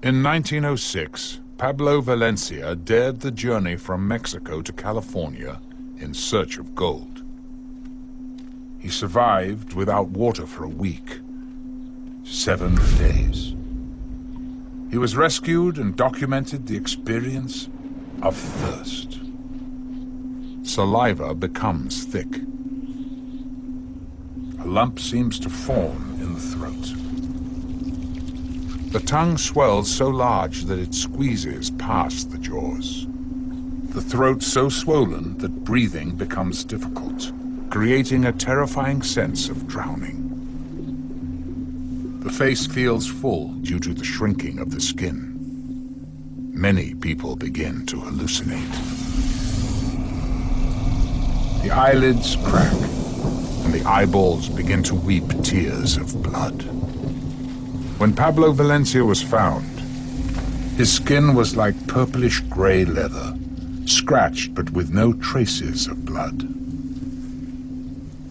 In 1906, Pablo Valencia dared the journey from Mexico to California in search of gold. He survived without water for a week, 7 days. He was rescued and documented the experience of thirst. Saliva becomes thick. A lump seems to form in the throat. The tongue swells so large that it squeezes past the jaws. The throat so swollen that breathing becomes difficult, creating a terrifying sense of drowning. The face feels full due to the shrinking of the skin. Many people begin to hallucinate. The eyelids crack, and the eyeballs begin to weep tears of blood. When Pablo Valencia was found, his skin was like purplish-gray leather, scratched but with no traces of blood.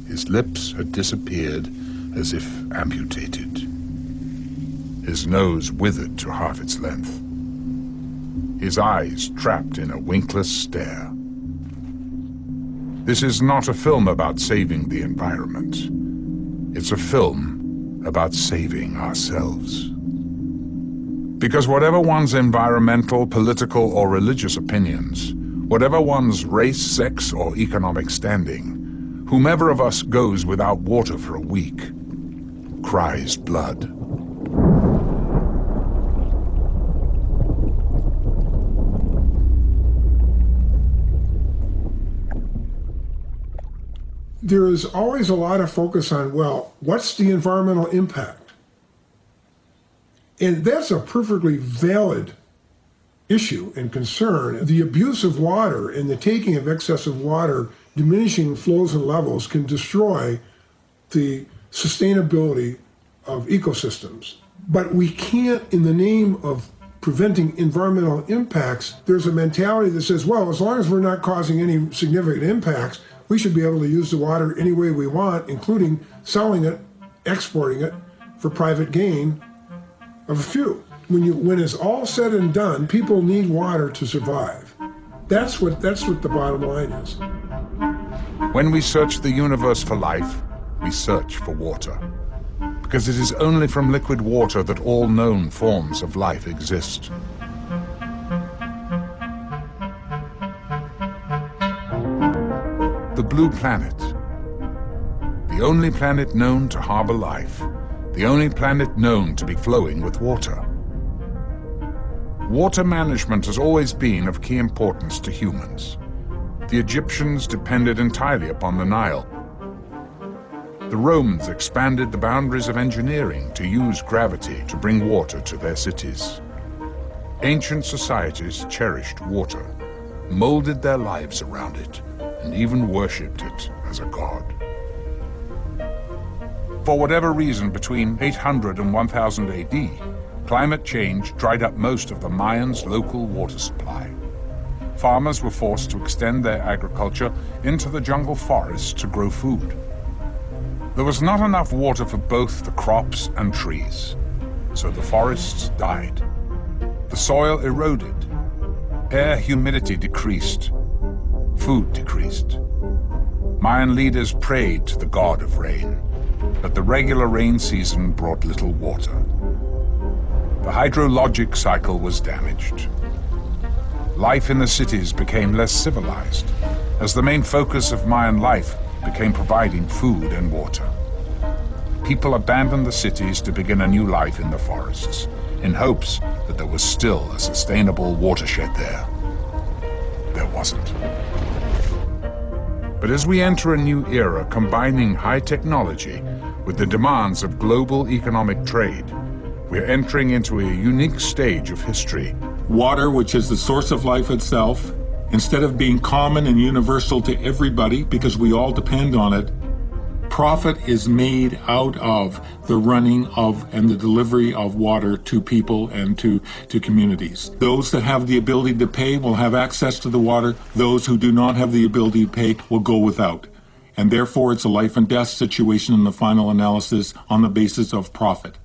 His lips had disappeared as if amputated. His nose withered to half its length. His eyes trapped in a winkless stare. This is not a film about saving the environment. It's a film about saving ourselves. Because whatever one's environmental, political, or religious opinions, whatever one's race, sex, or economic standing, whomever of us goes without water for a week cries blood. There is always a lot of focus on, well, what's the environmental impact? And that's a perfectly valid issue and concern. The abuse of water and the taking of excessive water, diminishing flows and levels, can destroy the sustainability of ecosystems. But we can't, in the name of preventing environmental impacts, there's a mentality that says, well, as long as we're not causing any significant impacts, we should be able to use the water any way we want, including selling it, exporting it for private gain of a few. When it's all said and done, people need water to survive. That's what the bottom line is. When we search the universe for life, we search for water. Because it is only from liquid water that all known forms of life exist. The blue planet, the only planet known to harbor life, the only planet known to be flowing with water. Water management has always been of key importance to humans. The Egyptians depended entirely upon the Nile. The Romans expanded the boundaries of engineering to use gravity to bring water to their cities. Ancient societies cherished water, molded their lives around it, and even worshipped it as a god. For whatever reason, between 800 and 1000 AD, climate change dried up most of the Mayans' local water supply. Farmers were forced to extend their agriculture into the jungle forests to grow food. There was not enough water for both the crops and trees, so the forests died. The soil eroded, air humidity decreased, food decreased. Mayan leaders prayed to the god of rain, but the regular rain season brought little water. The hydrologic cycle was damaged. Life in the cities became less civilized, as the main focus of Mayan life became providing food and water. People abandoned the cities to begin a new life in the forests, in hopes that there was still a sustainable watershed there. There wasn't. But as we enter a new era combining high technology with the demands of global economic trade, we're entering into a unique stage of history. Water, which is the source of life itself, instead of being common and universal to everybody because we all depend on it, profit is made out of the running of and the delivery of water to people and to communities. Those that have the ability to pay will have access to the water. Those who do not have the ability to pay will go without. And therefore, it's a life and death situation in the final analysis on the basis of profit.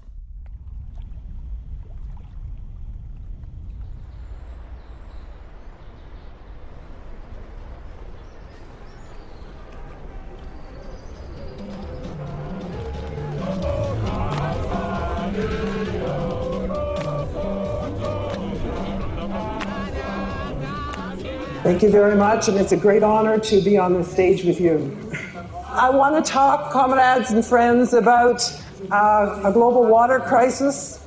Thank you very much, and it's a great honor to be on the stage with you. I want to talk, comrades and friends, about a global water crisis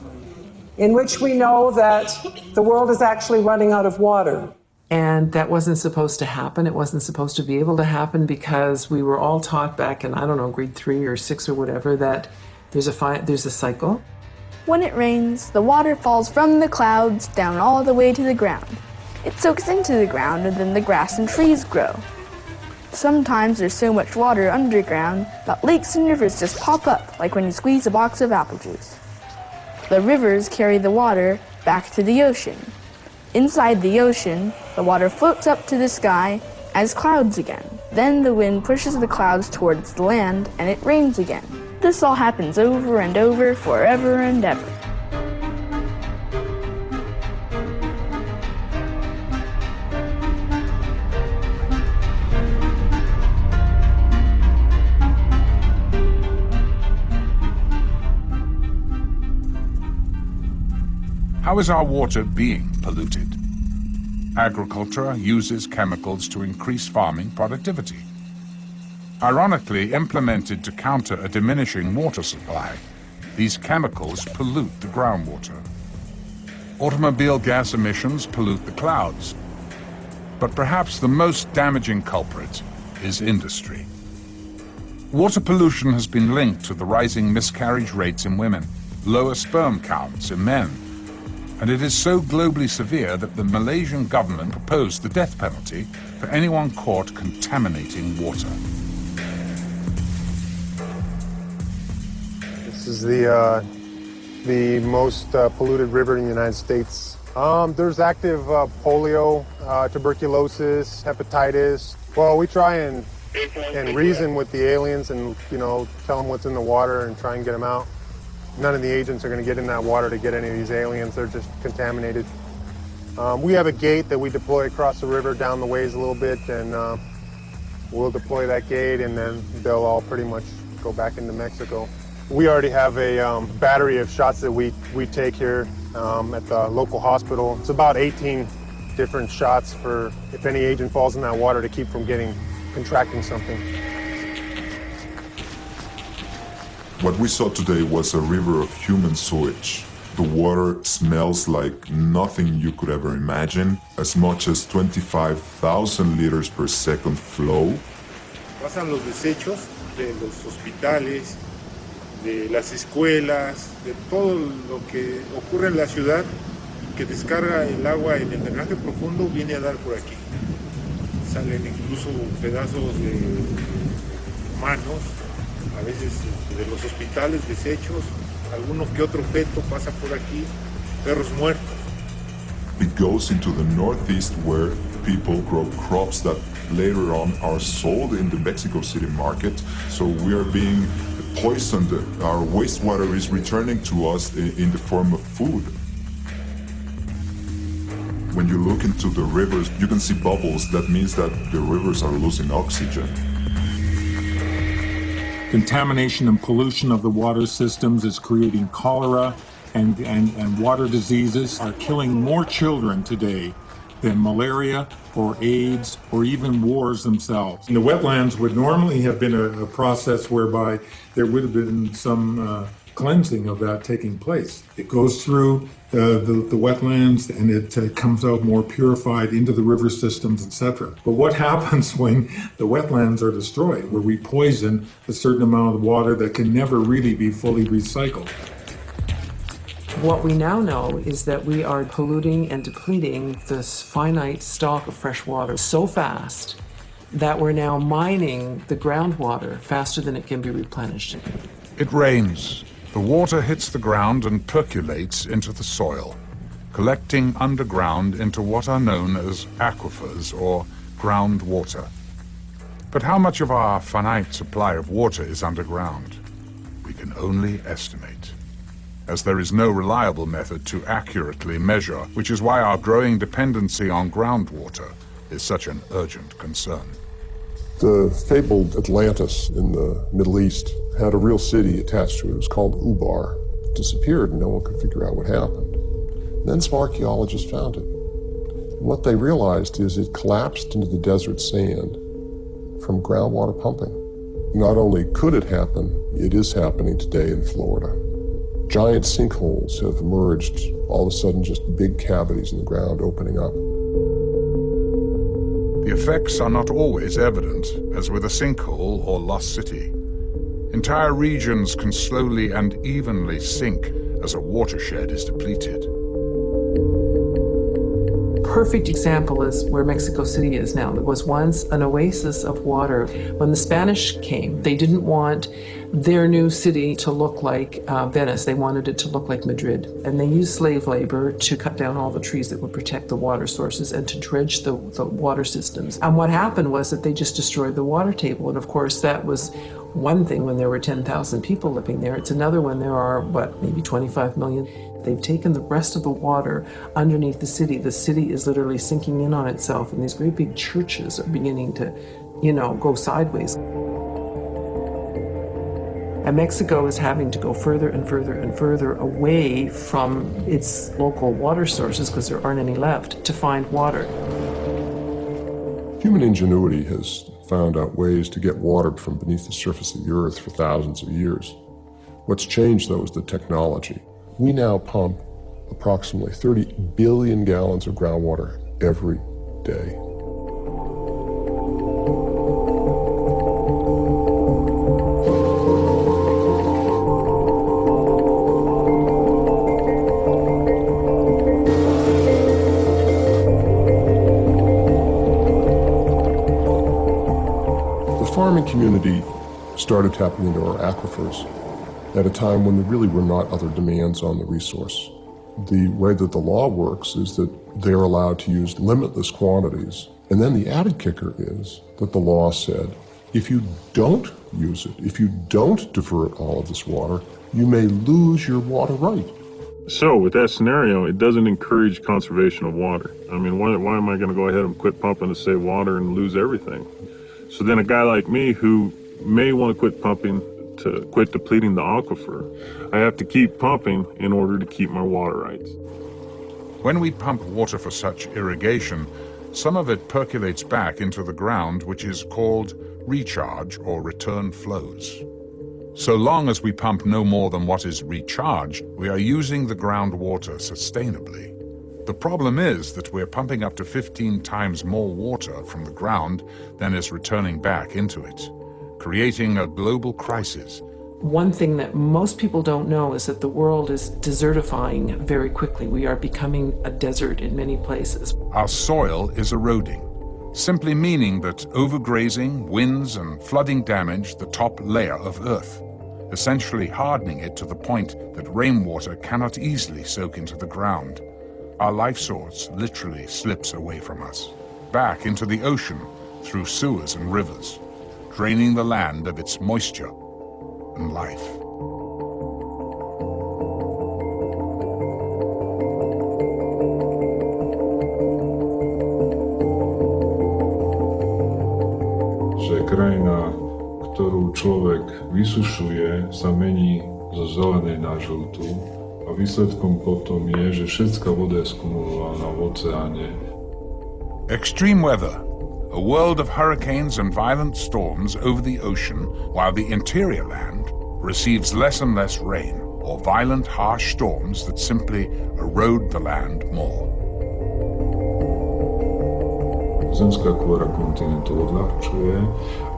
in which we know that the world is actually running out of water. And that wasn't supposed to happen. It wasn't supposed to be able to happen because we were all taught back in, I don't know, grade 3 or 6 or whatever, that there's a cycle. When it rains, the water falls from the clouds down all the way to the ground. It soaks into the ground and then the grass and trees grow. Sometimes there's so much water underground that lakes and rivers just pop up, like when you squeeze a box of apple juice. The rivers carry the water back to the ocean. Inside the ocean, the water floats up to the sky as clouds again. Then the wind pushes the clouds towards the land and it rains again. This all happens over and over, forever and ever. How is our water being polluted? Agriculture uses chemicals to increase farming productivity. Ironically, implemented to counter a diminishing water supply, these chemicals pollute the groundwater. Automobile gas emissions pollute the clouds. But perhaps the most damaging culprit is industry. Water pollution has been linked to the rising miscarriage rates in women, lower sperm counts in men, and it is so globally severe that the Malaysian government proposed the death penalty for anyone caught contaminating water. This is the most polluted river in the United States. There's active polio, tuberculosis, hepatitis. Well, we try and reason with the aliens and, tell them what's in the water and try and get them out. None of the agents are going to get in that water to get any of these aliens. They're just contaminated. We have a gate that we deploy across the river down the ways a little bit, and we'll deploy that gate, and then they'll all pretty much go back into Mexico. We already have a battery of shots that we take here at the local hospital. It's about 18 different shots for if any agent falls in that water to keep from contracting something. What we saw today was a river of human sewage. The water smells like nothing you could ever imagine, as much as 25,000 liters per second flow. Pasan los desechos de los hospitales, de las escuelas, de todo lo que ocurre en la ciudad que descarga el agua en el drenaje profundo viene a dar por aquí. Salen incluso pedazos de manos, a veces de los hospitales, desechos, alguno que otro feto pasa por aquí, perros muertos. It goes into the northeast where people grow crops that later on are sold in the Mexico City market. So we are being poisoned. Our wastewater is returning to us in the form of food. When you look into the rivers, you can see bubbles. That means that the rivers are losing oxygen. Contamination and pollution of the water systems is creating cholera, and water diseases are killing more children today than malaria or AIDS or even wars themselves. And the wetlands would normally have been a process whereby there would have been some cleansing of that taking place. It goes through the wetlands and it comes out more purified into the river systems, etc. But what happens when the wetlands are destroyed, where we poison a certain amount of water that can never really be fully recycled? What we now know is that we are polluting and depleting this finite stock of fresh water so fast that we're now mining the groundwater faster than it can be replenished. It rains. The water hits the ground and percolates into the soil, collecting underground into what are known as aquifers or groundwater. But how much of our finite supply of water is underground? We can only estimate, as there is no reliable method to accurately measure, which is why our growing dependency on groundwater is such an urgent concern. The fabled Atlantis in the Middle East had a real city attached to it. It was called Ubar. It disappeared and no one could figure out what happened. And then some archaeologists found it. And What they realized is it collapsed into the desert sand from groundwater pumping. Not only could it happen, it is happening today in Florida. Giant sinkholes have emerged, all of a sudden just big cavities in the ground opening up. The effects are not always evident, as with a sinkhole or lost city. Entire regions can slowly and evenly sink as a watershed is depleted. Perfect example is where Mexico City is now. It was once an oasis of water. When the Spanish came, they didn't want their new city to look like Venice. They wanted it to look like Madrid. And they used slave labor to cut down all the trees that would protect the water sources and to dredge the water systems. And what happened was that they just destroyed the water table. And of course, that was one thing when there were 10,000 people living there. It's another when there are, maybe 25 million. They've taken the rest of the water underneath the city. The city is literally sinking in on itself, and these great big churches are beginning to, go sideways. And Mexico is having to go further and further and further away from its local water sources, because there aren't any left, to find water. Human ingenuity has found out ways to get water from beneath the surface of the earth for thousands of years. What's changed, though, is the technology. We now pump approximately 30 billion gallons of groundwater every day. The farming community started tapping into our aquifers at a time when there really were not other demands on the resource. The way that the law works is that they're allowed to use limitless quantities. And then the added kicker is that the law said, if you don't use it, if you don't divert all of this water, you may lose your water right. So with that scenario, it doesn't encourage conservation of water. I mean, why am I going to go ahead and quit pumping to save water and lose everything? So then a guy like me who may want to quit pumping to quit depleting the aquifer, I have to keep pumping in order to keep my water rights. When we pump water for such irrigation, some of it percolates back into the ground, which is called recharge or return flows. So long as we pump no more than what is recharged, we are using the groundwater sustainably. The problem is that we're pumping up to 15 times more water from the ground than is returning back into it, creating a global crisis. One thing that most people don't know is that the world is desertifying very quickly. We are becoming a desert in many places. Our soil is eroding, simply meaning that overgrazing, winds, and flooding damage the top layer of Earth, essentially hardening it to the point that rainwater cannot easily soak into the ground. Our life source literally slips away from us, back into the ocean through sewers and rivers, draining the land of its moisture and life. Że krajina, którą człowiek wysuszuje, zamieni ze zelenej na żółtą, a výsledkom potom je, że wszystka woda jest skumulowana w oceanie. Extreme weather, a world of hurricanes and violent storms over the ocean, while the interior land receives less and less rain, or violent, harsh storms that simply erode the land more. Zemská kôra kontinentu odľahčuje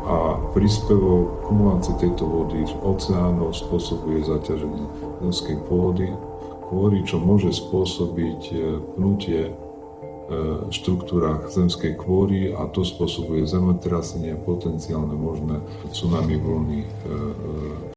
a príspevok kumulácie tejto vody z oceánov spôsobuje zaťaženie zemskej kôry, čo môže spôsobiť pnutie v štruktúrach zemskej kôry a to spôsobuje zemetrasenie, potenciálne možné tsunami vlny